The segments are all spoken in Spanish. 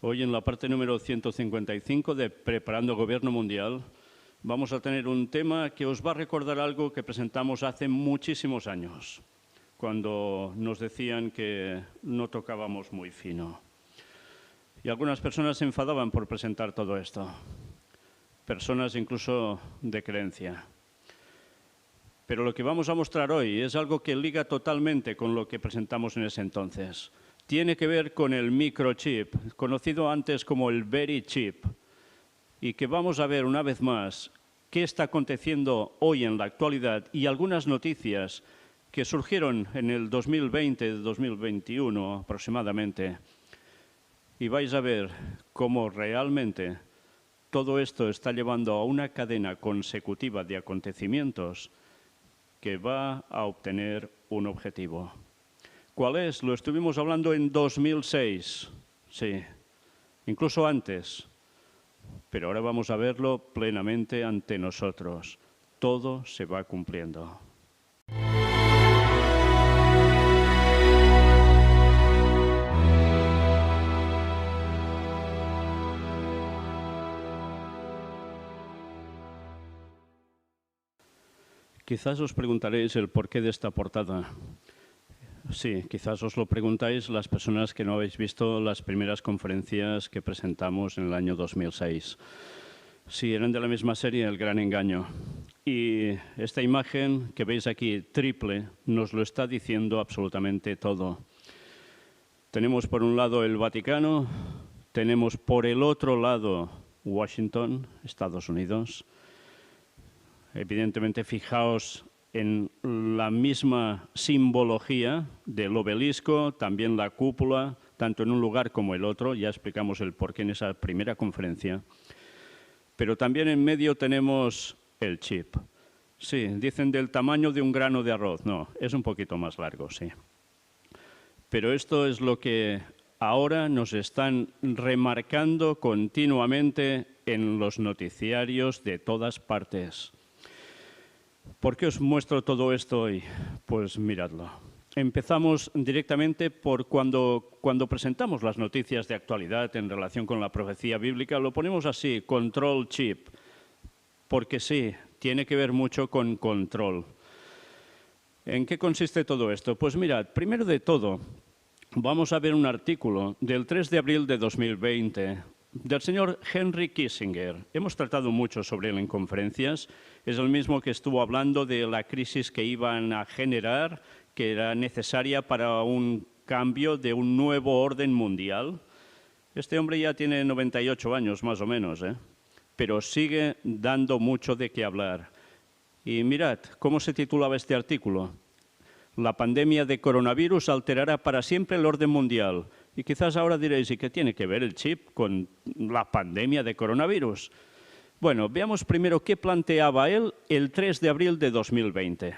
Hoy en la parte número 155 de Preparando Gobierno Mundial vamos a tener un tema que os va a recordar algo que presentamos hace muchísimos años, cuando nos decían que no tocábamos muy fino. Y algunas personas se enfadaban por presentar todo esto, personas incluso de creencia. Pero lo que vamos a mostrar hoy es algo que liga totalmente con lo que presentamos en ese entonces. Tiene que ver con el microchip, conocido antes como el Very Chip, y que vamos a ver una vez más qué está aconteciendo hoy en la actualidad y algunas noticias que surgieron en el 2020-2021 aproximadamente. Y vais a ver cómo realmente todo esto está llevando a una cadena consecutiva de acontecimientos que va a obtener un objetivo. ¿Cuál es? Lo estuvimos hablando en 2006, sí, incluso antes, pero ahora vamos a verlo plenamente ante nosotros. Todo se va cumpliendo. Quizás os preguntaréis el porqué de esta portada. Sí, quizás os lo preguntáis las personas que no habéis visto las primeras conferencias que presentamos en el año 2006. Sí, eran de la misma serie, El Gran Engaño. Y esta imagen que veis aquí, triple, nos lo está diciendo absolutamente todo. Tenemos por un lado el Vaticano, tenemos por el otro lado Washington, Estados Unidos. Evidentemente, fijaos en la misma simbología del obelisco, también la cúpula, tanto en un lugar como el otro. Ya explicamos el porqué en esa primera conferencia. Pero también en medio tenemos el chip. Sí, dicen del tamaño de un grano de arroz. No, es un poquito más largo, sí. Pero esto es lo que ahora nos están remarcando continuamente en los noticiarios de todas partes. ¿Por qué os muestro todo esto hoy? Pues miradlo. Empezamos directamente por cuando presentamos las noticias de actualidad en relación con la profecía bíblica, lo ponemos así, control chip, porque sí, tiene que ver mucho con control. ¿En qué consiste todo esto? Pues mirad, primero de todo, vamos a ver un artículo del 3 de abril de 2020 del señor Henry Kissinger. Hemos tratado mucho sobre él en conferencias. Es el mismo que estuvo hablando de la crisis que iban a generar, que era necesaria para un cambio de un nuevo orden mundial. Este hombre ya tiene 98 años, más o menos, pero sigue dando mucho de qué hablar. Y mirad, ¿cómo se titulaba este artículo? La pandemia de coronavirus alterará para siempre el orden mundial. Y quizás ahora diréis, ¿y qué tiene que ver el chip con la pandemia de coronavirus? Bueno, veamos primero qué planteaba él el 3 de abril de 2020.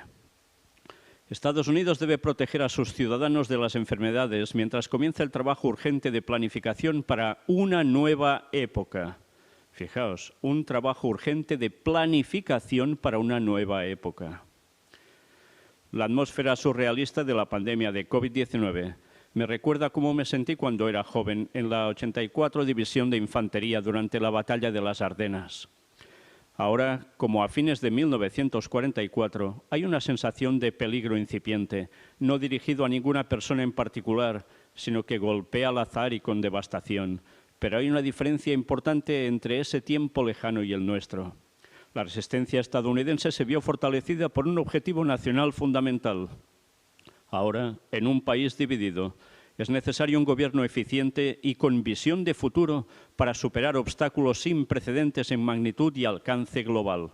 Estados Unidos debe proteger a sus ciudadanos de las enfermedades mientras comienza el trabajo urgente de planificación para una nueva época. Fijaos, un trabajo urgente de planificación para una nueva época. La atmósfera surrealista de la pandemia de COVID-19 me recuerda cómo me sentí cuando era joven en la 84 División de Infantería durante la Batalla de las Ardenas. Ahora, como a fines de 1944, hay una sensación de peligro incipiente, no dirigido a ninguna persona en particular, sino que golpea al azar y con devastación. Pero hay una diferencia importante entre ese tiempo lejano y el nuestro. La resistencia estadounidense se vio fortalecida por un objetivo nacional fundamental. Ahora, en un país dividido, es necesario un gobierno eficiente y con visión de futuro para superar obstáculos sin precedentes en magnitud y alcance global.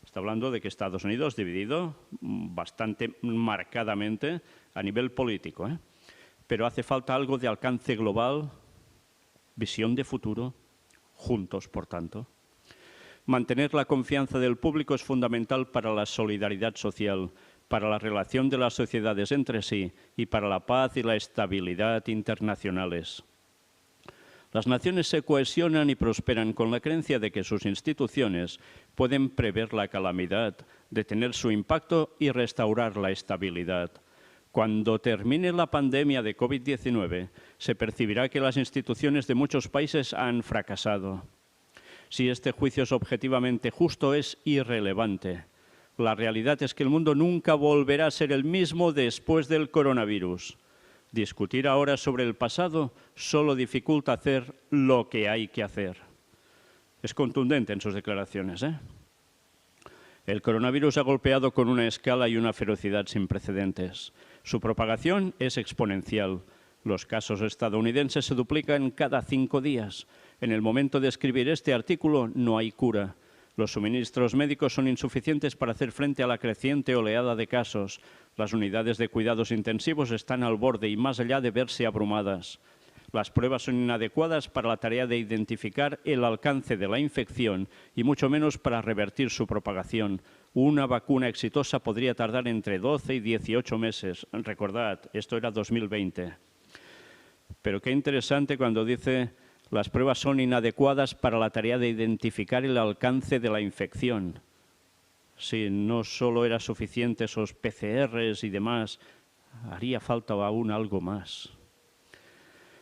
Está hablando de que Estados Unidos dividido bastante marcadamente a nivel político, pero hace falta algo de alcance global, visión de futuro, juntos, por tanto. Mantener la confianza del público es fundamental para la solidaridad social, para la relación de las sociedades entre sí y para la paz y la estabilidad internacionales. Las naciones se cohesionan y prosperan con la creencia de que sus instituciones pueden prever la calamidad, detener su impacto y restaurar la estabilidad. Cuando termine la pandemia de COVID-19, se percibirá que las instituciones de muchos países han fracasado. Si este juicio es objetivamente justo, es irrelevante. La realidad es que el mundo nunca volverá a ser el mismo después del coronavirus. Discutir ahora sobre el pasado solo dificulta hacer lo que hay que hacer. Es contundente en sus declaraciones, ¿eh? El coronavirus ha golpeado con una escala y una ferocidad sin precedentes. Su propagación es exponencial. Los casos estadounidenses se duplican cada 5 días. En el momento de escribir este artículo no hay cura. Los suministros médicos son insuficientes para hacer frente a la creciente oleada de casos. Las unidades de cuidados intensivos están al borde y más allá de verse abrumadas. Las pruebas son inadecuadas para la tarea de identificar el alcance de la infección y mucho menos para revertir su propagación. Una vacuna exitosa podría tardar entre 12 y 18 meses. Recordad, esto era 2020. Pero qué interesante cuando dice las pruebas son inadecuadas para la tarea de identificar el alcance de la infección. Si no solo era suficiente esos PCRs y demás, haría falta aún algo más.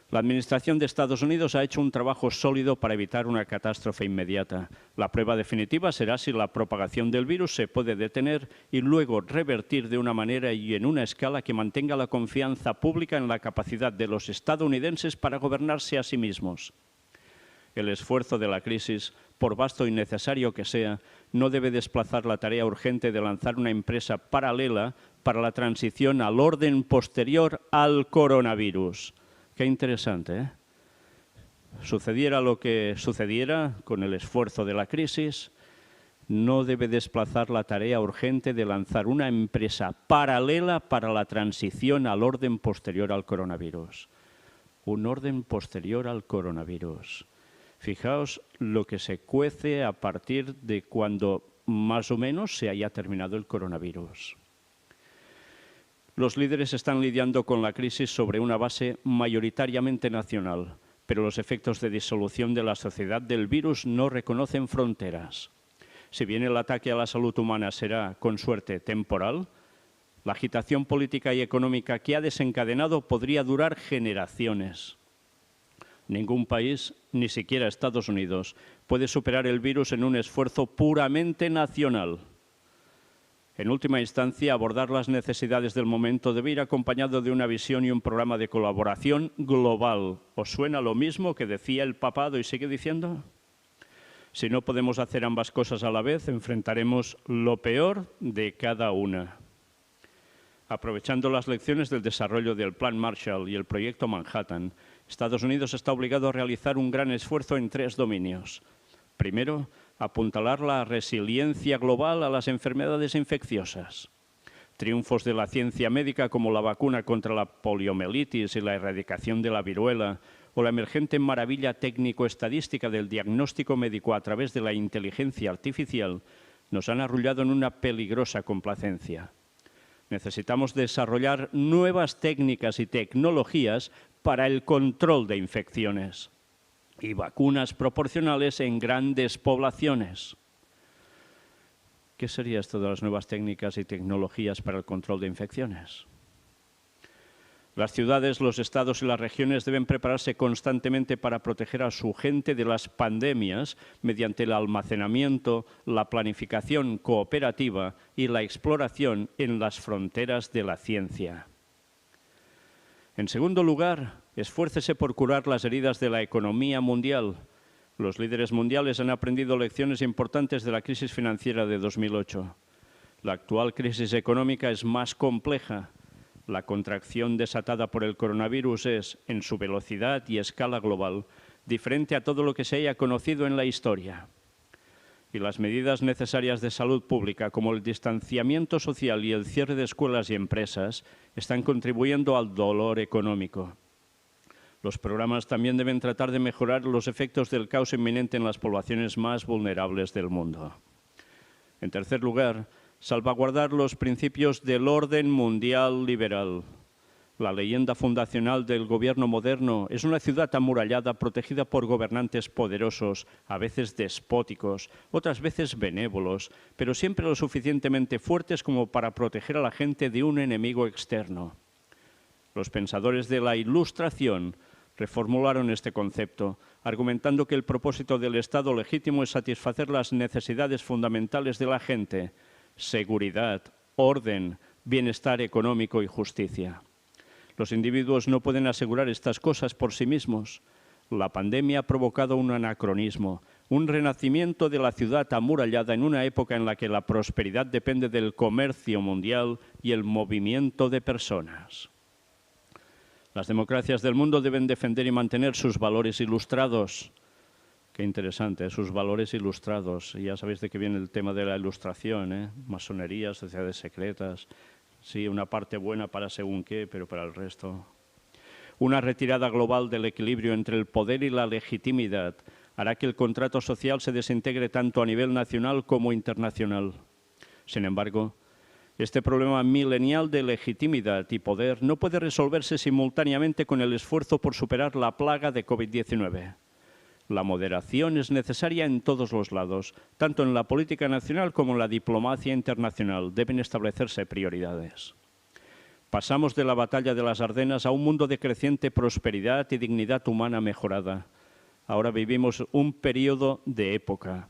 La Administración de Estados Unidos ha hecho un trabajo sólido para evitar una catástrofe inmediata. La prueba definitiva será si la propagación del virus se puede detener y luego revertir de una manera y en una escala que mantenga la confianza pública en la capacidad de los estadounidenses para gobernarse a sí mismos. El esfuerzo de la crisis, por vasto y necesario que sea, no debe desplazar la tarea urgente de lanzar una empresa paralela para la transición al orden posterior al coronavirus. Qué interesante, ¿eh? Sucediera lo que sucediera con el esfuerzo de la crisis, no debe desplazar la tarea urgente de lanzar una empresa paralela para la transición al orden posterior al coronavirus. Un orden posterior al coronavirus. Fijaos lo que se cuece a partir de cuando más o menos se haya terminado el coronavirus. Los líderes están lidiando con la crisis sobre una base mayoritariamente nacional, pero los efectos de disolución de la sociedad del virus no reconocen fronteras. Si bien el ataque a la salud humana será, con suerte, temporal, la agitación política y económica que ha desencadenado podría durar generaciones. Ningún país, ni siquiera Estados Unidos, puede superar el virus en un esfuerzo puramente nacional. En última instancia, abordar las necesidades del momento debe ir acompañado de una visión y un programa de colaboración global. ¿Os suena lo mismo que decía el papado y sigue diciendo? Si no podemos hacer ambas cosas a la vez, enfrentaremos lo peor de cada una. Aprovechando las lecciones del desarrollo del Plan Marshall y el Proyecto Manhattan, Estados Unidos está obligado a realizar un gran esfuerzo en 3 dominios. Primero, apuntalar la resiliencia global a las enfermedades infecciosas. Triunfos de la ciencia médica como la vacuna contra la poliomielitis y la erradicación de la viruela, o la emergente maravilla técnico-estadística del diagnóstico médico a través de la inteligencia artificial, nos han arrullado en una peligrosa complacencia. Necesitamos desarrollar nuevas técnicas y tecnologías para el control de infecciones y vacunas proporcionales en grandes poblaciones. ¿Qué sería esto de las nuevas técnicas y tecnologías para el control de infecciones? Las ciudades, los estados y las regiones deben prepararse constantemente para proteger a su gente de las pandemias mediante el almacenamiento, la planificación cooperativa y la exploración en las fronteras de la ciencia. En segundo lugar, esfuércese por curar las heridas de la economía mundial. Los líderes mundiales han aprendido lecciones importantes de la crisis financiera de 2008. La actual crisis económica es más compleja. La contracción desatada por el coronavirus es, en su velocidad y escala global, diferente a todo lo que se haya conocido en la historia. Y las medidas necesarias de salud pública, como el distanciamiento social y el cierre de escuelas y empresas, están contribuyendo al dolor económico. Los programas también deben tratar de mejorar los efectos del caos inminente en las poblaciones más vulnerables del mundo. En tercer lugar, salvaguardar los principios del orden mundial liberal. La leyenda fundacional del gobierno moderno es una ciudad amurallada protegida por gobernantes poderosos, a veces despóticos, otras veces benévolos, pero siempre lo suficientemente fuertes como para proteger a la gente de un enemigo externo. Los pensadores de la Ilustración reformularon este concepto, argumentando que el propósito del Estado legítimo es satisfacer las necesidades fundamentales de la gente: seguridad, orden, bienestar económico y justicia. Los individuos no pueden asegurar estas cosas por sí mismos. La pandemia ha provocado un anacronismo, un renacimiento de la ciudad amurallada en una época en la que la prosperidad depende del comercio mundial y el movimiento de personas. Las democracias del mundo deben defender y mantener sus valores ilustrados. Qué interesante, sus valores ilustrados. Y ya sabéis de qué viene el tema de la ilustración, ¿eh? Masonería, sociedades secretas. Sí, una parte buena para según qué, pero para el resto. Una retirada global del equilibrio entre el poder y la legitimidad hará que el contrato social se desintegre tanto a nivel nacional como internacional. Sin embargo, este problema milenial de legitimidad y poder no puede resolverse simultáneamente con el esfuerzo por superar la plaga de COVID-19. La moderación es necesaria en todos los lados, tanto en la política nacional como en la diplomacia internacional. Deben establecerse prioridades. Pasamos de la batalla de las Ardenas a un mundo de creciente prosperidad y dignidad humana mejorada. Ahora vivimos un periodo de época.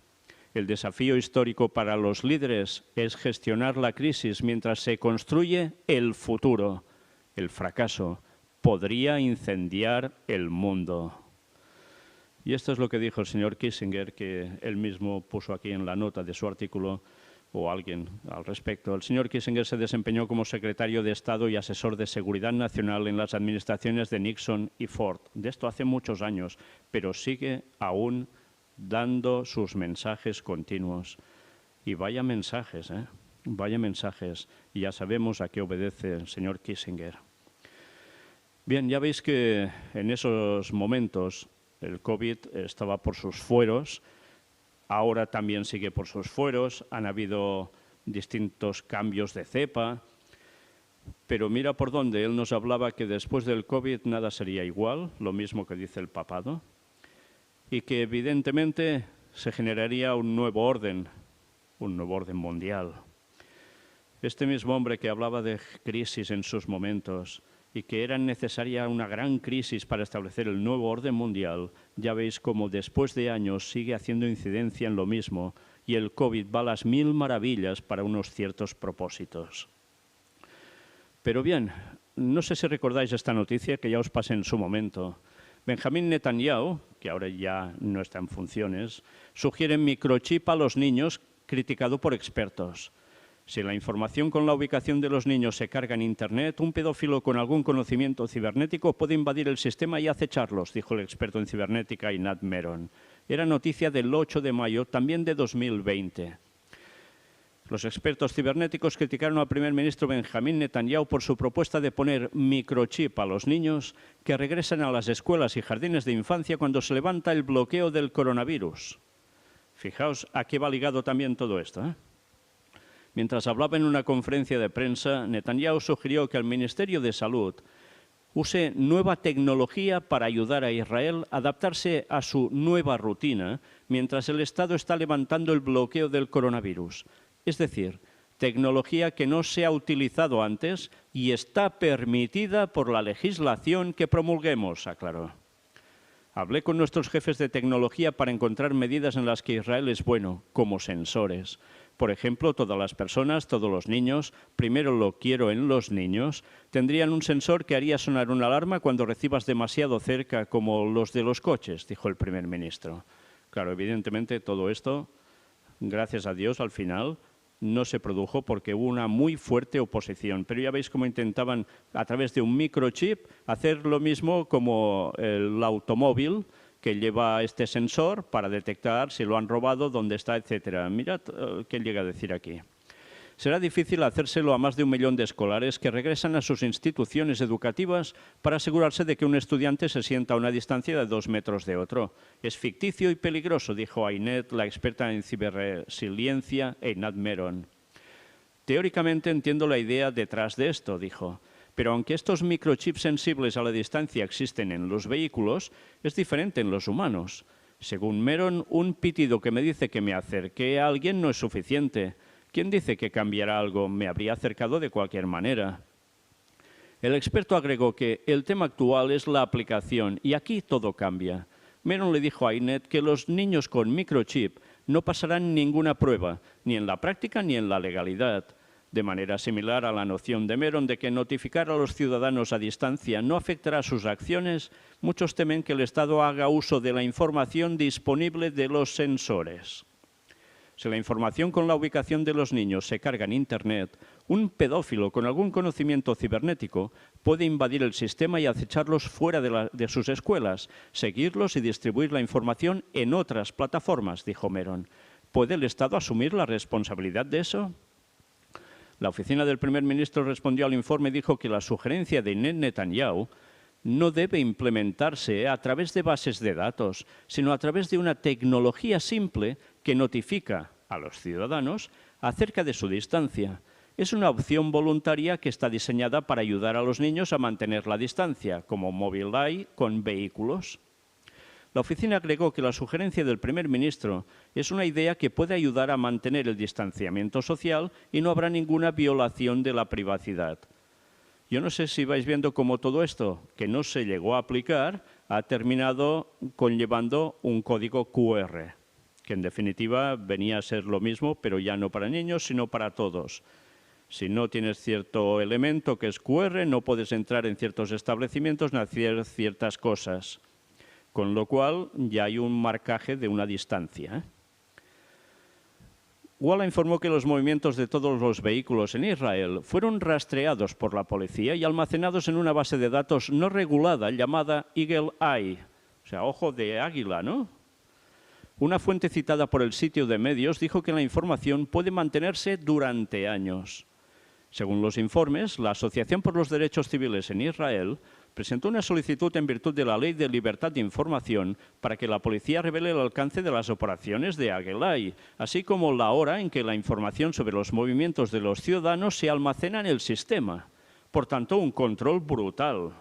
El desafío histórico para los líderes es gestionar la crisis mientras se construye el futuro. El fracaso podría incendiar el mundo. Y esto es lo que dijo el señor Kissinger, que él mismo puso aquí en la nota de su artículo, o alguien al respecto. El señor Kissinger se desempeñó como secretario de Estado y asesor de Seguridad Nacional en las administraciones de Nixon y Ford. De esto hace muchos años, pero sigue aún dando sus mensajes continuos. Y vaya mensajes, ¿eh? Vaya mensajes. Y ya sabemos a qué obedece el señor Kissinger. Bien, ya veis que en esos momentos el COVID estaba por sus fueros. Ahora también sigue por sus fueros, han habido distintos cambios de cepa, pero mira por dónde. Él nos hablaba que después del COVID nada sería igual, lo mismo que dice el papado, y que evidentemente se generaría un nuevo orden mundial. Este mismo hombre que hablaba de crisis en sus momentos y que era necesaria una gran crisis para establecer el nuevo orden mundial, ya veis cómo después de años sigue haciendo incidencia en lo mismo y el COVID va a las mil maravillas para unos ciertos propósitos. Pero bien, no sé si recordáis esta noticia que ya os pasé en su momento. Benjamín Netanyahu, que ahora ya no está en funciones, sugiere microchip a los niños, criticado por expertos. Si la información con la ubicación de los niños se carga en Internet, un pedófilo con algún conocimiento cibernético puede invadir el sistema y acecharlos, dijo el experto en cibernética Einat Meron. Era noticia del 8 de mayo, también de 2020. Los expertos cibernéticos criticaron al primer ministro Benjamín Netanyahu por su propuesta de poner microchip a los niños que regresan a las escuelas y jardines de infancia cuando se levanta el bloqueo del coronavirus. Fijaos a qué va ligado también todo esto, ¿eh? Mientras hablaba en una conferencia de prensa, Netanyahu sugirió que el Ministerio de Salud use nueva tecnología para ayudar a Israel a adaptarse a su nueva rutina mientras el Estado está levantando el bloqueo del coronavirus. Es decir, tecnología que no se ha utilizado antes y está permitida por la legislación que promulguemos, aclaró. Hablé con nuestros jefes de tecnología para encontrar medidas en las que Israel es bueno, como sensores. Por ejemplo, todas las personas, todos los niños, primero lo quiero en los niños, tendrían un sensor que haría sonar una alarma cuando recibas demasiado cerca, como los de los coches, dijo el primer ministro. Claro, evidentemente todo esto, gracias a Dios, al final no se produjo porque hubo una muy fuerte oposición. Pero ya veis cómo intentaban, a través de un microchip, hacer lo mismo como el automóvil, que lleva este sensor para detectar si lo han robado, dónde está, etcétera. Mirad qué llega a decir aquí. Será difícil hacérselo a más de 1 millón de escolares que regresan a sus instituciones educativas para asegurarse de que un estudiante se sienta a una distancia de 2 metros de otro. Es ficticio y peligroso, dijo Ainet, la experta en ciberresiliencia, Einat Meron. Teóricamente entiendo la idea detrás de esto, dijo. Pero aunque estos microchips sensibles a la distancia existen en los vehículos, es diferente en los humanos. Según Meron, un pitido que me dice que me acerque a alguien no es suficiente. ¿Quién dice que cambiará algo? Me habría acercado de cualquier manera. El experto agregó que el tema actual es la aplicación y aquí todo cambia. Meron le dijo a INET que los niños con microchip no pasarán ninguna prueba, ni en la práctica ni en la legalidad. De manera similar a la noción de Meron de que notificar a los ciudadanos a distancia no afectará sus acciones, muchos temen que el Estado haga uso de la información disponible de los sensores. Si la información con la ubicación de los niños se carga en Internet, un pedófilo con algún conocimiento cibernético puede invadir el sistema y acecharlos fuera de sus escuelas, seguirlos y distribuir la información en otras plataformas, dijo Meron. ¿Puede el Estado asumir la responsabilidad de eso? La oficina del primer ministro respondió al informe y dijo que la sugerencia de Netanyahu no debe implementarse a través de bases de datos, sino a través de una tecnología simple que notifica a los ciudadanos acerca de su distancia. Es una opción voluntaria que está diseñada para ayudar a los niños a mantener la distancia, como Mobileye con vehículos. La oficina agregó que la sugerencia del primer ministro es una idea que puede ayudar a mantener el distanciamiento social y no habrá ninguna violación de la privacidad. Yo no sé si vais viendo cómo todo esto, que no se llegó a aplicar, ha terminado conllevando un código QR, que en definitiva venía a ser lo mismo, pero ya no para niños, sino para todos. Si no tienes cierto elemento que es QR, no puedes entrar en ciertos establecimientos ni hacer ciertas cosas. Con lo cual ya hay un marcaje de una distancia. Walla informó que los movimientos de todos los vehículos en Israel fueron rastreados por la policía y almacenados en una base de datos no regulada llamada Eagle Eye, o sea, ojo de águila, ¿no? Una fuente citada por el sitio de medios dijo que la información puede mantenerse durante años. Según los informes, la Asociación por los Derechos Civiles en Israel presentó una solicitud en virtud de la Ley de Libertad de Información para que la policía revele el alcance de las operaciones de Eagle Eye, así como la hora en que la información sobre los movimientos de los ciudadanos se almacena en el sistema. Por tanto, un control brutal.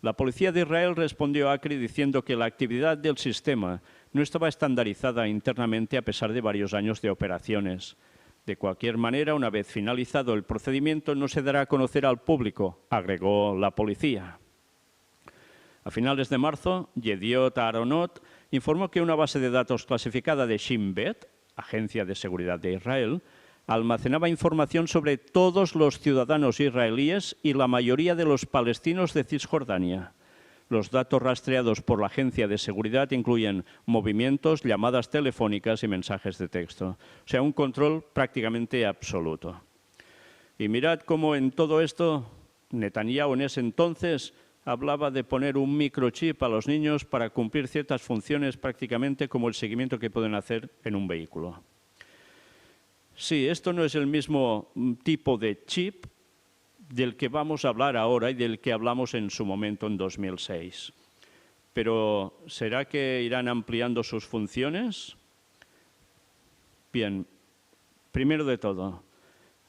La policía de Israel respondió a ACRI diciendo que la actividad del sistema no estaba estandarizada internamente a pesar de varios años de operaciones. De cualquier manera, una vez finalizado el procedimiento, no se dará a conocer al público, agregó la policía. A finales de marzo, Yediot Aharonot informó que una base de datos clasificada de Shin Bet, Agencia de Seguridad de Israel, almacenaba información sobre todos los ciudadanos israelíes y la mayoría de los palestinos de Cisjordania. Los datos rastreados por la agencia de seguridad incluyen movimientos, llamadas telefónicas y mensajes de texto. O sea, un control prácticamente absoluto. Y mirad cómo en todo esto, Netanyahu en ese entonces hablaba de poner un microchip a los niños para cumplir ciertas funciones prácticamente como el seguimiento que pueden hacer en un vehículo. Sí, esto no es el mismo tipo de chip del que vamos a hablar ahora y del que hablamos en su momento en 2006. Pero, ¿será que irán ampliando sus funciones? Bien, primero de todo,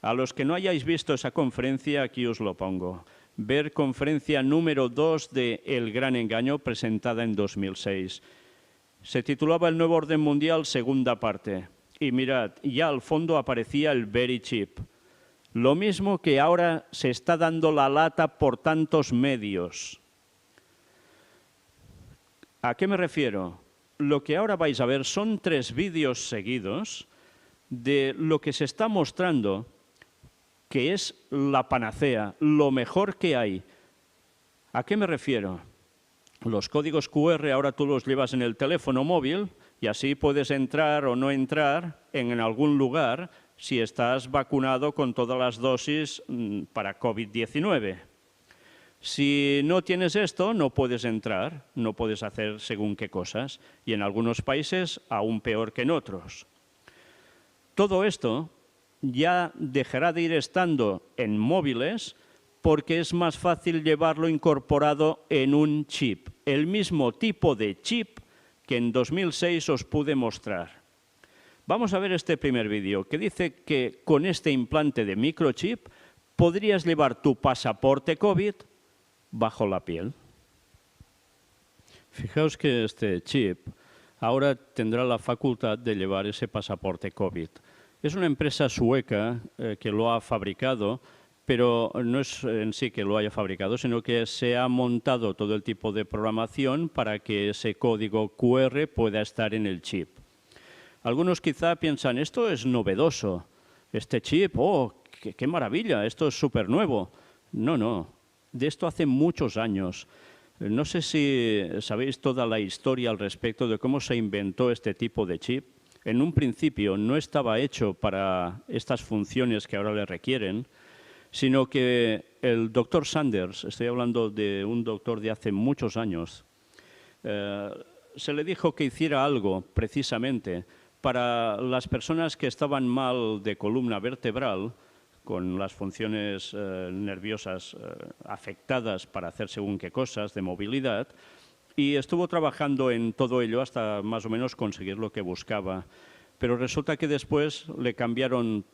a los que no hayáis visto esa conferencia, aquí os lo pongo. Ver conferencia número 2 de El Gran Engaño, presentada en 2006. Se titulaba El Nuevo Orden Mundial, segunda parte. Y mirad, ya al fondo aparecía el Very Chip. Lo mismo que ahora se está dando la lata por tantos medios. ¿A qué me refiero? Lo que ahora vais a ver son 3 vídeos seguidos de lo que se está mostrando que es la panacea, lo mejor que hay. ¿A qué me refiero? Los códigos QR ahora tú los llevas en el teléfono móvil y así puedes entrar o no entrar en algún lugar si estás vacunado con todas las dosis para COVID-19. Si no tienes esto, no puedes entrar, no puedes hacer según qué cosas, y en algunos países aún peor que en otros. Todo esto ya dejará de ir estando en móviles porque es más fácil llevarlo incorporado en un chip, el mismo tipo de chip que en 2006 os pude mostrar. Vamos a ver este primer vídeo que dice que con este implante de microchip podrías llevar tu pasaporte COVID bajo la piel. Fijaos que este chip ahora tendrá la facultad de llevar ese pasaporte COVID. Es una empresa sueca que lo ha fabricado pero no es en sí que lo haya fabricado, sino que se ha montado todo el tipo de programación para que ese código QR pueda estar en el chip. Algunos quizá piensan, esto es novedoso, este chip, oh, qué maravilla, esto es súper nuevo. No, no, de esto hace muchos años. No sé si sabéis toda la historia al respecto de cómo se inventó este tipo de chip. En un principio no estaba hecho para estas funciones que ahora le requieren, sino que el doctor Sanders, estoy hablando de un doctor de hace muchos años, se le dijo que hiciera algo precisamente para las personas que estaban mal de columna vertebral, con las funciones nerviosas afectadas para hacer según qué cosas de movilidad, y estuvo trabajando en todo ello hasta más o menos conseguir lo que buscaba. Pero resulta que después le cambiaron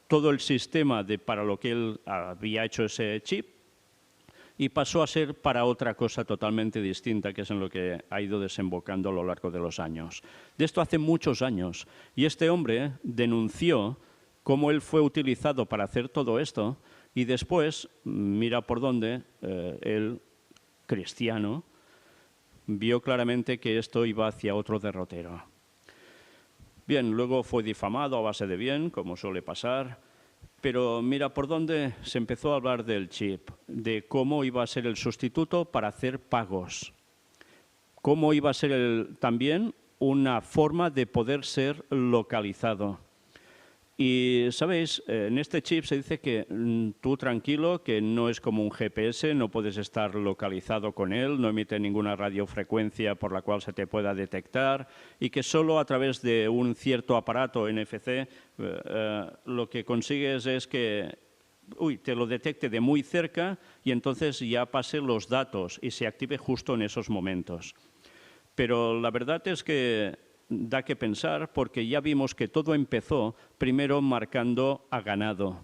todo el sistema para lo que él había hecho ese chip y pasó a ser para otra cosa totalmente distinta, que es en lo que ha ido desembocando a lo largo de los años. De esto hace muchos años. Y este hombre denunció cómo él fue utilizado para hacer todo esto y después, mira por dónde, el cristiano vio claramente que esto iba hacia otro derrotero. Bien, luego fue difamado a base de bien, como suele pasar, pero mira por dónde se empezó a hablar del chip, de cómo iba a ser el sustituto para hacer pagos, cómo iba a ser también una forma de poder ser localizado. Y, ¿sabéis? En este chip se dice que tú tranquilo, que no es como un GPS, no puedes estar localizado con él, no emite ninguna radiofrecuencia por la cual se te pueda detectar y que solo a través de un cierto aparato NFC lo que consigues es que te lo detecte de muy cerca y entonces ya pase los datos y se active justo en esos momentos. Pero la verdad es que da que pensar porque ya vimos que todo empezó primero marcando a ganado.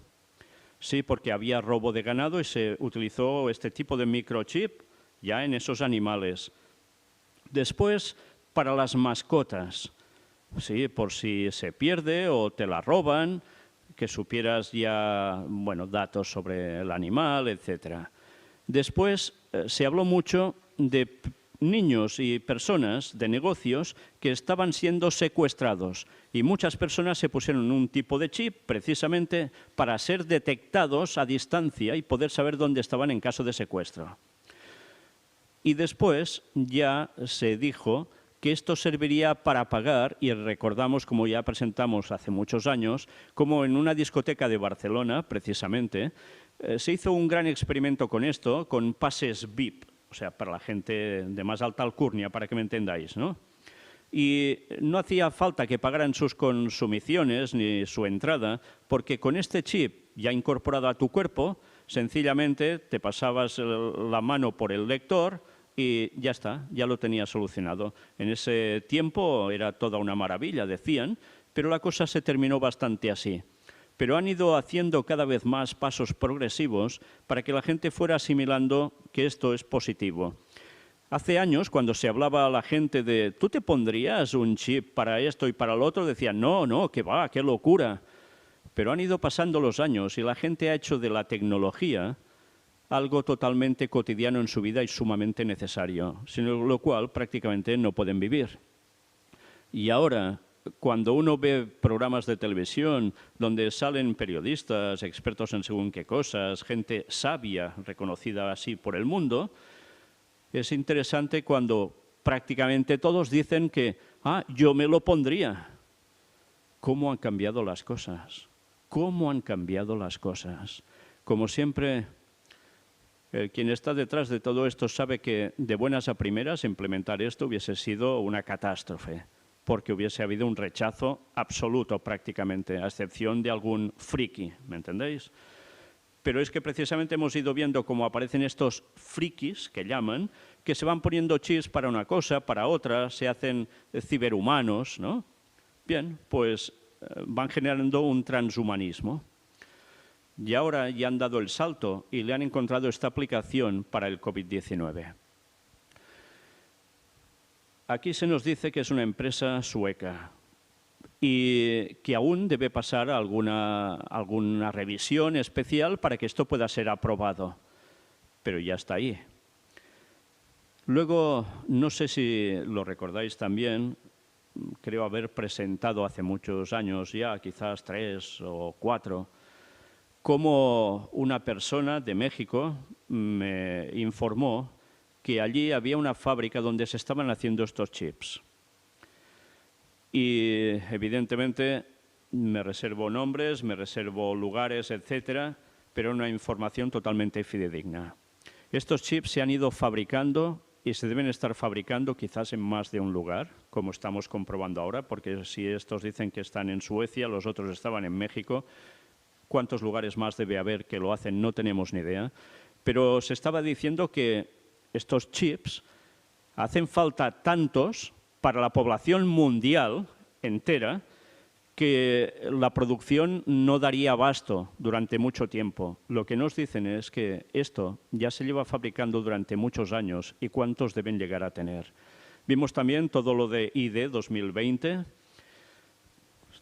Sí, porque había robo de ganado y se utilizó este tipo de microchip ya en esos animales. Después, para las mascotas, sí, por si se pierde o te la roban, que supieras ya, bueno, datos sobre el animal, etc. Después se habló mucho de niños y personas de negocios que estaban siendo secuestrados y muchas personas se pusieron un tipo de chip precisamente para ser detectados a distancia y poder saber dónde estaban en caso de secuestro. Y después ya se dijo que esto serviría para pagar, y recordamos, como ya presentamos hace muchos años, como en una discoteca de Barcelona, precisamente, se hizo un gran experimento con esto, con pases VIP, o sea, para la gente de más alta alcurnia, para que me entendáis, ¿no? Y no hacía falta que pagaran sus consumiciones ni su entrada, porque con este chip ya incorporado a tu cuerpo, sencillamente te pasabas la mano por el lector y ya está, ya lo tenía solucionado. En ese tiempo era toda una maravilla, decían, pero la cosa se terminó bastante así. Pero han ido haciendo cada vez más pasos progresivos para que la gente fuera asimilando que esto es positivo. Hace años, cuando se hablaba a la gente de ¿tú te pondrías un chip para esto y para lo otro? Decían, no, no, qué va, qué locura. Pero han ido pasando los años y la gente ha hecho de la tecnología algo totalmente cotidiano en su vida y sumamente necesario, sin lo cual prácticamente no pueden vivir. Y ahora, cuando uno ve programas de televisión donde salen periodistas, expertos en según qué cosas, gente sabia, reconocida así por el mundo, es interesante cuando prácticamente todos dicen que yo me lo pondría. ¿Cómo han cambiado las cosas? ¿Cómo han cambiado las cosas? Como siempre, quien está detrás de todo esto sabe que de buenas a primeras implementar esto hubiese sido una catástrofe, porque hubiese habido un rechazo absoluto prácticamente, a excepción de algún friki, ¿me entendéis? Pero es que precisamente hemos ido viendo cómo aparecen estos frikis, que llaman, que se van poniendo chips para una cosa, para otra, se hacen ciberhumanos, ¿no? Bien, pues van generando un transhumanismo. Y ahora ya han dado el salto y le han encontrado esta aplicación para el COVID-19. Aquí se nos dice que es una empresa sueca. y que aún debe pasar alguna revisión especial para que esto pueda ser aprobado. Pero ya está ahí. Luego, no sé si lo recordáis también, creo haber presentado hace muchos años ya, quizás 3 o 4, cómo una persona de México me informó que allí había una fábrica donde se estaban haciendo estos chips. Y evidentemente me reservo nombres, me reservo lugares, etcétera, pero una información totalmente fidedigna. Estos chips se han ido fabricando y se deben estar fabricando quizás en más de un lugar, como estamos comprobando ahora, porque si estos dicen que están en Suecia, los otros estaban en México, ¿cuántos lugares más debe haber que lo hacen? No tenemos ni idea. Pero se estaba diciendo que estos chips hacen falta tantos para la población mundial entera que la producción no daría abasto durante mucho tiempo. Lo que nos dicen es que esto ya se lleva fabricando durante muchos años y cuántos deben llegar a tener. Vimos también todo lo de ID 2020.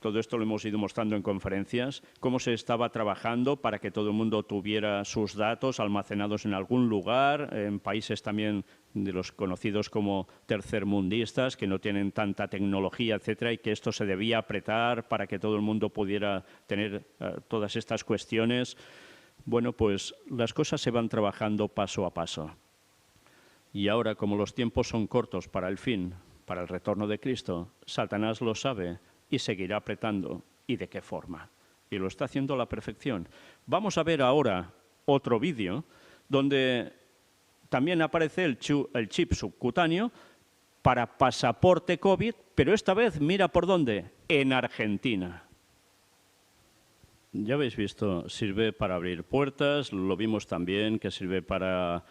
Todo esto lo hemos ido mostrando en conferencias, cómo se estaba trabajando para que todo el mundo tuviera sus datos almacenados en algún lugar, en países también de los conocidos como tercermundistas, que no tienen tanta tecnología, etcétera, y que esto se debía apretar para que todo el mundo pudiera tener todas estas cuestiones. Bueno, pues las cosas se van trabajando paso a paso. Y ahora, como los tiempos son cortos para el fin, para el retorno de Cristo, Satanás lo sabe y seguirá apretando. ¿Y de qué forma? Y lo está haciendo a la perfección. Vamos a ver ahora otro vídeo donde también aparece el chip subcutáneo para pasaporte COVID, pero esta vez mira por dónde, en Argentina. Ya habéis visto, sirve para abrir puertas, lo vimos también que sirve para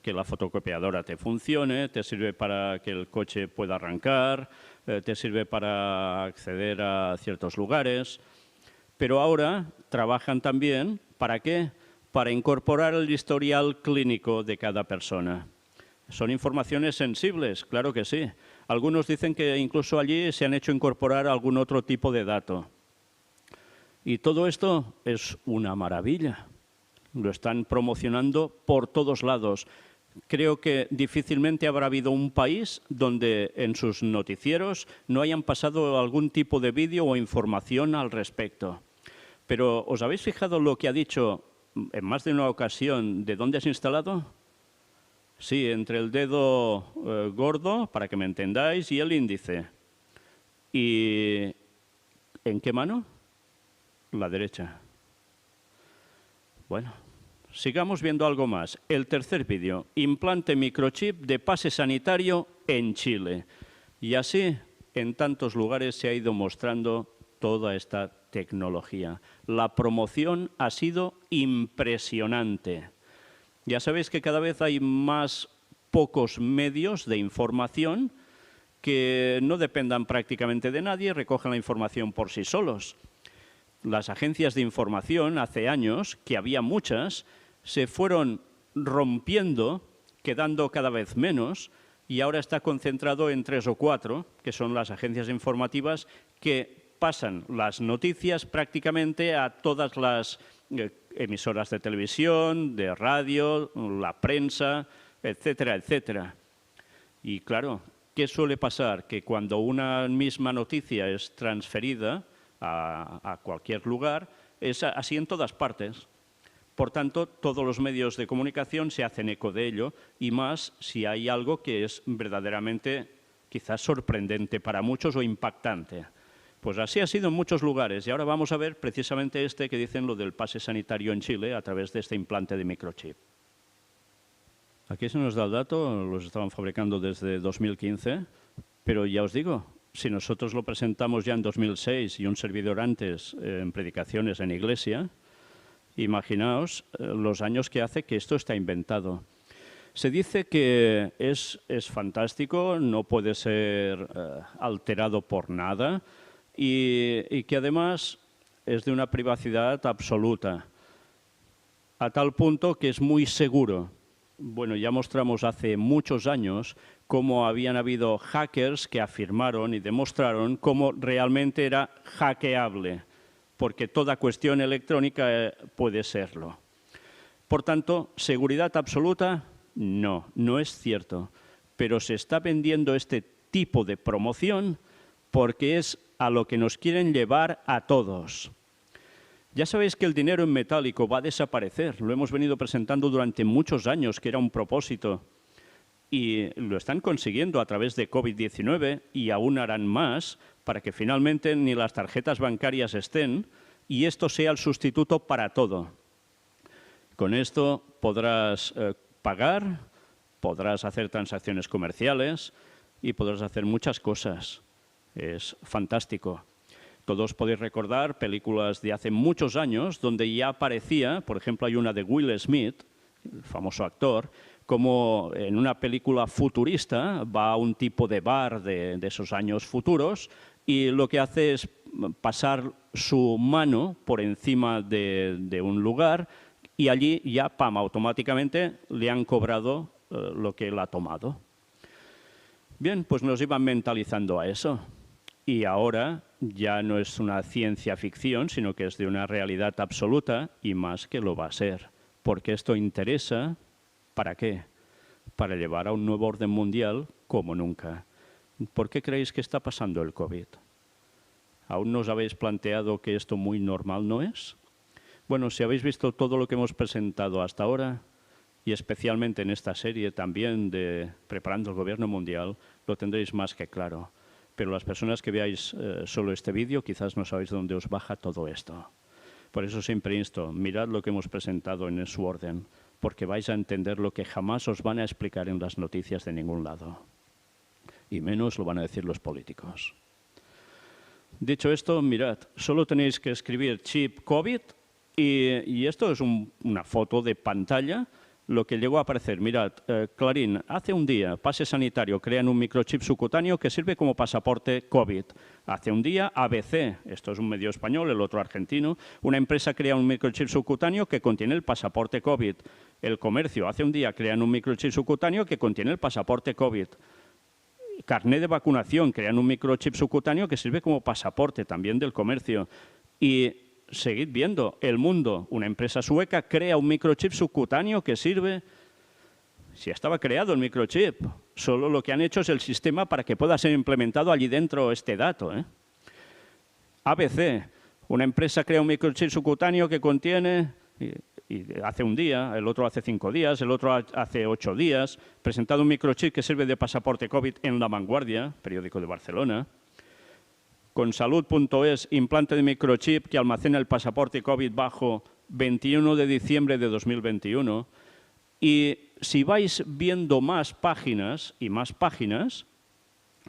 que la fotocopiadora te funcione, te sirve para que el coche pueda arrancar, te sirve para acceder a ciertos lugares, pero ahora trabajan también, ¿para qué? Para incorporar el historial clínico de cada persona. ¿Son informaciones sensibles? Claro que sí. Algunos dicen que incluso allí se han hecho incorporar algún otro tipo de dato. Y todo esto es una maravilla. Lo están promocionando por todos lados. Creo que difícilmente habrá habido un país donde en sus noticieros no hayan pasado algún tipo de vídeo o información al respecto. Pero ¿os habéis fijado lo que ha dicho en más de una ocasión de dónde has instalado? Sí, entre el dedo gordo, para que me entendáis, y el índice. ¿Y en qué mano? La derecha. Bueno, sigamos viendo algo más. El tercer vídeo, implante microchip de pase sanitario en Chile. Y así, en tantos lugares se ha ido mostrando toda esta tecnología. La promoción ha sido impresionante. Ya sabéis que cada vez hay más pocos medios de información que no dependan prácticamente de nadie, recogen la información por sí solos. Las agencias de información, hace años, que había muchas, se fueron rompiendo, quedando cada vez menos, y ahora está concentrado en 3 o 4, que son las agencias informativas que pasan las noticias prácticamente a todas las emisoras de televisión, de radio, la prensa, etcétera, etcétera. Y claro, ¿qué suele pasar? Que cuando una misma noticia es transferida a cualquier lugar, es así en todas partes. Por tanto, todos los medios de comunicación se hacen eco de ello, y más si hay algo que es verdaderamente quizás sorprendente para muchos o impactante. Pues así ha sido en muchos lugares, y ahora vamos a ver precisamente este que dicen lo del pase sanitario en Chile a través de este implante de microchip. Aquí se nos da el dato, los estaban fabricando desde 2015, pero ya os digo, si nosotros lo presentamos ya en 2006 y un servidor antes en predicaciones en iglesia, imaginaos los años que hace que esto está inventado. Se dice que es fantástico, no puede ser alterado por nada y que además es de una privacidad absoluta, a tal punto que es muy seguro. Bueno, ya mostramos hace muchos años cómo habían habido hackers que afirmaron y demostraron cómo realmente era hackeable, porque toda cuestión electrónica puede serlo. Por tanto, ¿seguridad absoluta? No, no es cierto. Pero se está vendiendo este tipo de promoción porque es a lo que nos quieren llevar a todos. Ya sabéis que el dinero en metálico va a desaparecer. Lo hemos venido presentando durante muchos años, que era un propósito. Y lo están consiguiendo a través de COVID-19 y aún harán más para que finalmente ni las tarjetas bancarias estén y esto sea el sustituto para todo. Con esto podrás pagar, podrás hacer transacciones comerciales y podrás hacer muchas cosas. Es fantástico. Todos podéis recordar películas de hace muchos años donde ya aparecía, por ejemplo, hay una de Will Smith, el famoso actor, como en una película futurista va a un tipo de bar de esos años futuros y lo que hace es pasar su mano por encima de un lugar y allí ya, pam, automáticamente le han cobrado lo que él ha tomado. Bien, pues nos iban mentalizando a eso. Y ahora ya no es una ciencia ficción, sino que es de una realidad absoluta y más que lo va a ser. Porque esto interesa, ¿para qué? Para llevar a un nuevo orden mundial como nunca. ¿Por qué creéis que está pasando el COVID? ¿Aún no os habéis planteado que esto muy normal no es? Bueno, si habéis visto todo lo que hemos presentado hasta ahora, y especialmente en esta serie también de Preparando el Gobierno Mundial, lo tendréis más que claro. Pero las personas que veáis solo este vídeo quizás no sabéis dónde os baja todo esto. Por eso siempre insto, mirad lo que hemos presentado en su orden, porque vais a entender lo que jamás os van a explicar en las noticias de ningún lado. Y menos lo van a decir los políticos. Dicho esto, mirad, solo tenéis que escribir chip COVID y esto es una foto de pantalla. Lo que llegó a aparecer, mirad, Clarín, hace un día, Pase Sanitario, crean un microchip subcutáneo que sirve como pasaporte COVID. Hace un día, ABC, esto es un medio español, el otro argentino, una empresa crea un microchip subcutáneo que contiene el pasaporte COVID. El Comercio, hace un día, crean un microchip subcutáneo que contiene el pasaporte COVID. Carné de vacunación, crean un microchip subcutáneo que sirve como pasaporte también del Comercio. Y seguid viendo, El Mundo, una empresa sueca, crea un microchip subcutáneo que sirve. Si estaba creado el microchip, solo lo que han hecho es el sistema para que pueda ser implementado allí dentro este dato. ABC, una empresa crea un microchip subcutáneo que contiene, y hace un día, el otro hace 5 días, el otro hace 8 días, presentado un microchip que sirve de pasaporte COVID en La Vanguardia, periódico de Barcelona. Con salud.es, implante de microchip que almacena el pasaporte COVID bajo 21 de diciembre de 2021. Y si vais viendo más páginas y más páginas,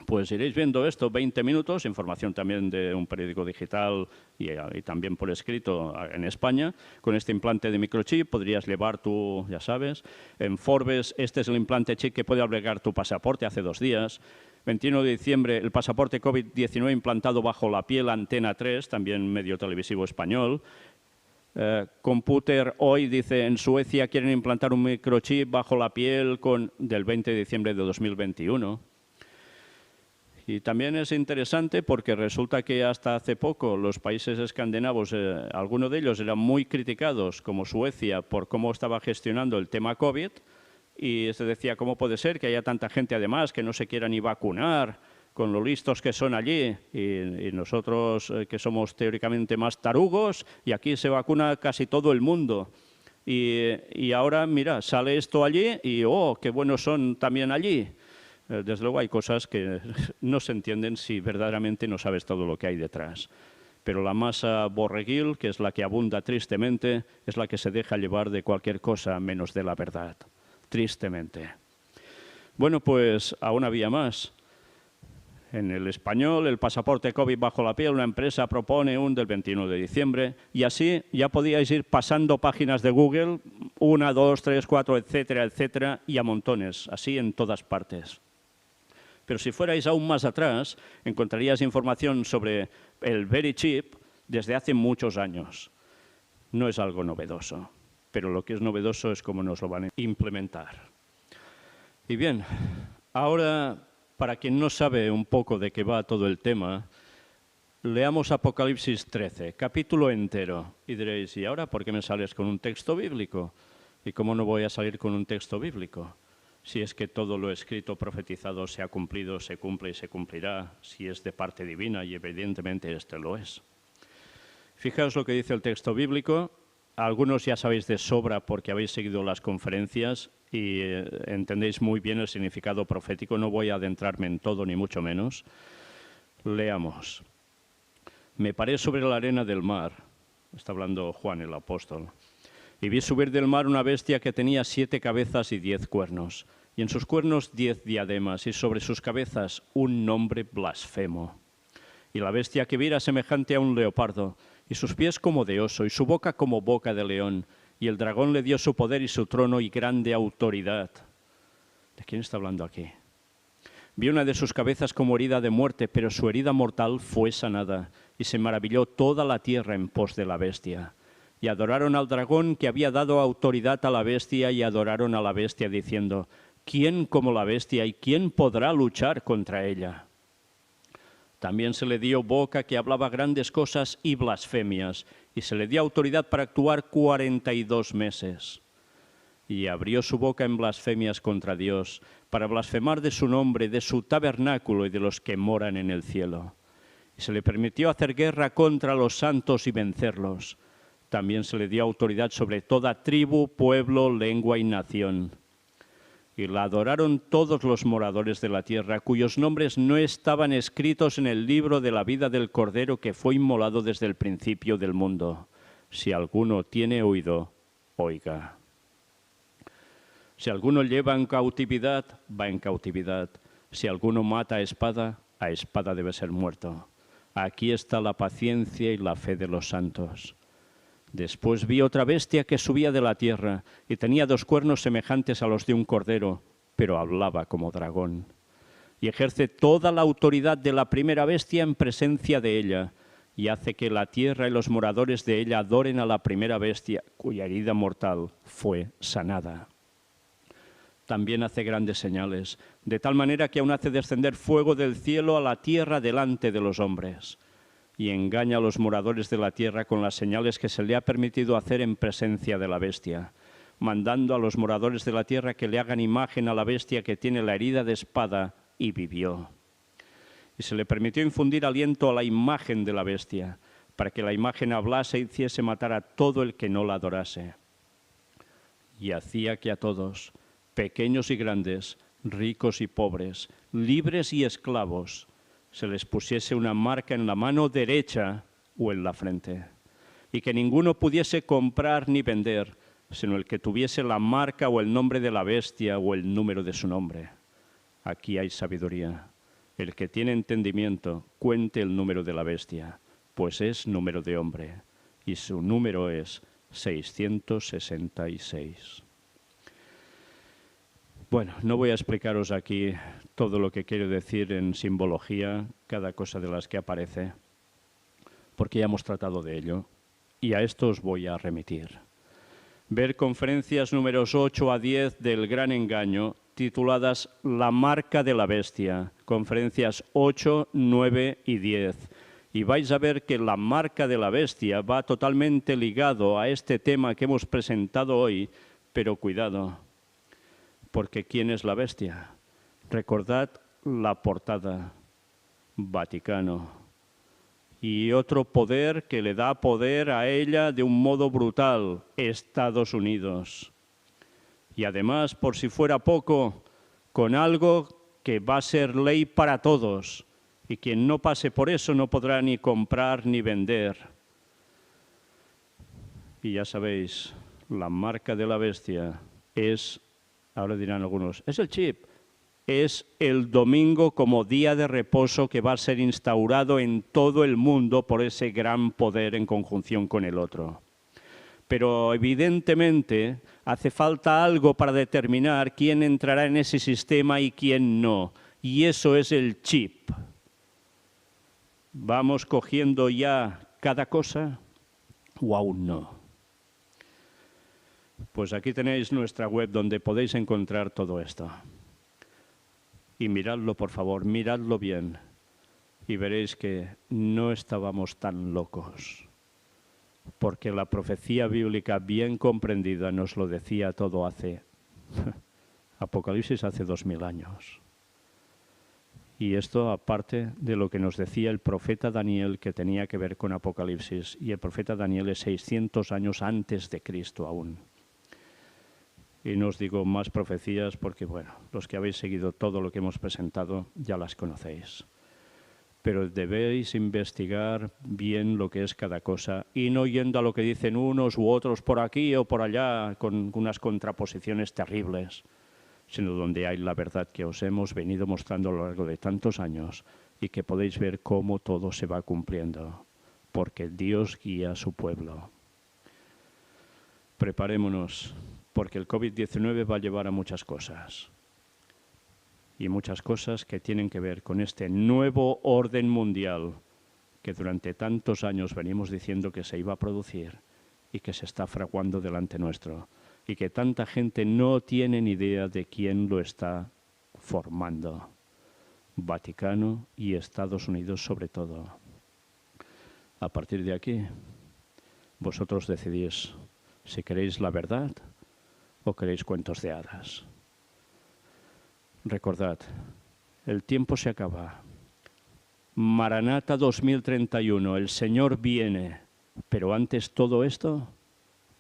pues iréis viendo esto, 20 minutos, información también de un periódico digital y también por escrito en España. Con este implante de microchip podrías llevar tu, ya sabes, en Forbes, este es el implante chip que puede albergar tu pasaporte hace 2 días. 21 de diciembre, el pasaporte COVID-19 implantado bajo la piel, Antena 3, también medio televisivo español. Computer hoy dice, en Suecia quieren implantar un microchip bajo la piel del 20 de diciembre de 2021. Y también es interesante porque resulta que hasta hace poco los países escandinavos, algunos de ellos eran muy criticados, como Suecia, por cómo estaba gestionando el tema COVID. Y se decía, ¿cómo puede ser que haya tanta gente además que no se quiera ni vacunar con lo listos que son allí? Y nosotros que somos teóricamente más tarugos y aquí se vacuna casi todo el mundo. Y ahora, mira, sale esto allí y ¡oh, qué buenos son también allí! Desde luego hay cosas que no se entienden si verdaderamente no sabes todo lo que hay detrás. Pero la masa borreguil, que es la que abunda tristemente, es la que se deja llevar de cualquier cosa menos de la verdad. Tristemente. Bueno, pues aún había más. En el español, el pasaporte COVID bajo la piel, una empresa propone un del 21 de diciembre y así ya podíais ir pasando páginas de Google, 1, 2, 3, 4, etcétera, etcétera, y a montones, así en todas partes. Pero si fuerais aún más atrás, encontraríais información sobre el Very Chip desde hace muchos años. No es algo novedoso. pero lo que es novedoso es cómo nos lo van a implementar. Y bien, ahora, para quien no sabe un poco de qué va todo el tema, leamos Apocalipsis 13, capítulo entero. Y diréis, ¿y ahora por qué me sales con un texto bíblico? ¿Y cómo no voy a salir con un texto bíblico? Si es que todo lo escrito, profetizado, se ha cumplido, se cumple y se cumplirá, si es de parte divina, y evidentemente este lo es. Fijaos lo que dice el texto bíblico. Algunos ya sabéis de sobra porque habéis seguido las conferencias y entendéis muy bien el significado profético. No voy a adentrarme en todo, ni mucho menos. Leamos. Me paré sobre la arena del mar, está hablando Juan el apóstol, y vi subir del mar una bestia que tenía 7 cabezas y 10 cuernos, y en sus cuernos 10 diademas, y sobre sus cabezas un nombre blasfemo. Y la bestia que vi era semejante a un leopardo, y sus pies como de oso, y su boca como boca de león, y el dragón le dio su poder y su trono y grande autoridad. ¿De quién está hablando aquí? Vi una de sus cabezas como herida de muerte, pero su herida mortal fue sanada, y se maravilló toda la tierra en pos de la bestia. Y adoraron al dragón que había dado autoridad a la bestia, y adoraron a la bestia diciendo, ¿quién como la bestia y quién podrá luchar contra ella? También se le dio boca que hablaba grandes cosas y blasfemias, y se le dio autoridad para actuar 42 meses. Y abrió su boca en blasfemias contra Dios, para blasfemar de su nombre, de su tabernáculo y de los que moran en el cielo. Y se le permitió hacer guerra contra los santos y vencerlos. También se le dio autoridad sobre toda tribu, pueblo, lengua y nación. Y la adoraron todos los moradores de la tierra, cuyos nombres no estaban escritos en el libro de la vida del Cordero que fue inmolado desde el principio del mundo. Si alguno tiene oído, oiga. Si alguno lleva en cautividad, va en cautividad. Si alguno mata a espada debe ser muerto. Aquí está la paciencia y la fe de los santos. Después vi otra bestia que subía de la tierra y tenía 2 cuernos semejantes a los de un cordero, pero hablaba como dragón. Y ejerce toda la autoridad de la primera bestia en presencia de ella, y hace que la tierra y los moradores de ella adoren a la primera bestia, cuya herida mortal fue sanada. También hace grandes señales, de tal manera que aún hace descender fuego del cielo a la tierra delante de los hombres, y engaña a los moradores de la tierra con las señales que se le ha permitido hacer en presencia de la bestia, mandando a los moradores de la tierra que le hagan imagen a la bestia que tiene la herida de espada y vivió. Y se le permitió infundir aliento a la imagen de la bestia, para que la imagen hablase y hiciese matar a todo el que no la adorase. Y hacía que a todos, pequeños y grandes, ricos y pobres, libres y esclavos, se les pusiese una marca en la mano derecha o en la frente, y que ninguno pudiese comprar ni vender, sino el que tuviese la marca o el nombre de la bestia o el número de su nombre. Aquí hay sabiduría. El que tiene entendimiento, cuente el número de la bestia, pues es número de hombre, y su número es 666. Bueno, no voy a explicaros aquí todo lo que quiero decir en simbología, cada cosa de las que aparece, porque ya hemos tratado de ello, y a esto os voy a remitir. Ver conferencias números 8 a 10 del Gran Engaño, tituladas La marca de la bestia, conferencias 8, 9 y 10. Y vais a ver que la marca de la bestia va totalmente ligado a este tema que hemos presentado hoy, pero cuidado, porque ¿quién es la bestia? Recordad la portada, Vaticano, y otro poder que le da poder a ella de un modo brutal, Estados Unidos. Y además, por si fuera poco, con algo que va a ser ley para todos, y quien no pase por eso no podrá ni comprar ni vender. Y ya sabéis, la marca de la bestia es, ahora dirán algunos, es el chip. Es el domingo como día de reposo que va a ser instaurado en todo el mundo por ese gran poder en conjunción con el otro. Pero evidentemente hace falta algo para determinar quién entrará en ese sistema y quién no. Y eso es el chip. ¿Vamos cogiendo ya cada cosa o aún no? Pues aquí tenéis nuestra web donde podéis encontrar todo esto. Y miradlo, por favor, miradlo bien. Y veréis que no estábamos tan locos. Porque la profecía bíblica bien comprendida nos lo decía todo hace... Apocalipsis hace 2000 años. Y esto aparte de lo que nos decía el profeta Daniel, que tenía que ver con Apocalipsis. Y el profeta Daniel es 600 años antes de Cristo aún. Y no os digo más profecías porque, bueno, los que habéis seguido todo lo que hemos presentado ya las conocéis. Pero debéis investigar bien lo que es cada cosa y no yendo a lo que dicen unos u otros por aquí o por allá con unas contraposiciones terribles, sino donde hay la verdad que os hemos venido mostrando a lo largo de tantos años y que podéis ver cómo todo se va cumpliendo, porque Dios guía a su pueblo. Preparémonos, porque el COVID-19 va a llevar a muchas cosas. Y muchas cosas que tienen que ver con este nuevo orden mundial que durante tantos años venimos diciendo que se iba a producir y que se está fraguando delante nuestro. Y que tanta gente no tiene ni idea de quién lo está formando. Vaticano y Estados Unidos sobre todo. A partir de aquí, vosotros decidís si queréis la verdad o queréis cuentos de hadas. Recordad, el tiempo se acaba. Maranata 2031, el Señor viene, pero antes todo esto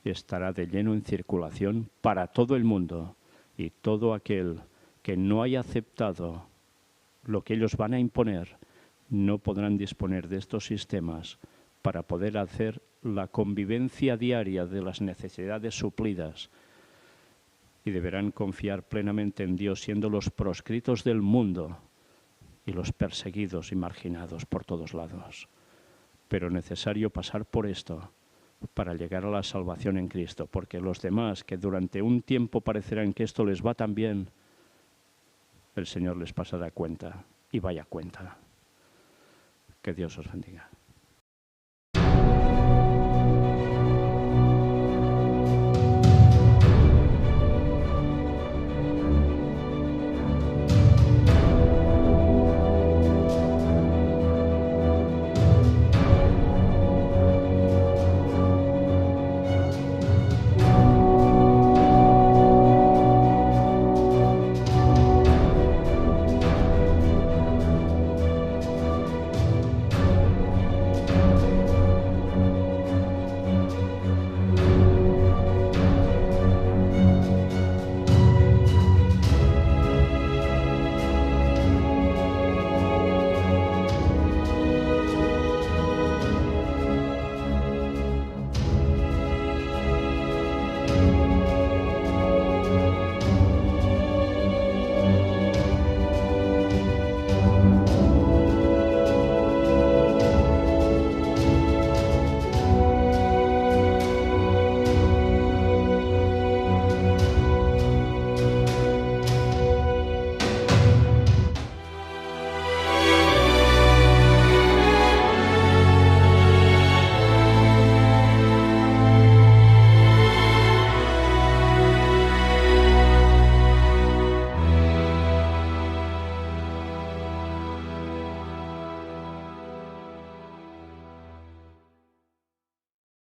estará de lleno en circulación para todo el mundo y todo aquel que no haya aceptado lo que ellos van a imponer no podrán disponer de estos sistemas para poder hacer la convivencia diaria de las necesidades suplidas y deberán confiar plenamente en Dios siendo los proscritos del mundo y los perseguidos y marginados por todos lados. Pero necesario pasar por esto para llegar a la salvación en Cristo, porque los demás que durante un tiempo parecerán que esto les va tan bien, el Señor les pasará cuenta y vaya cuenta. Que Dios os bendiga.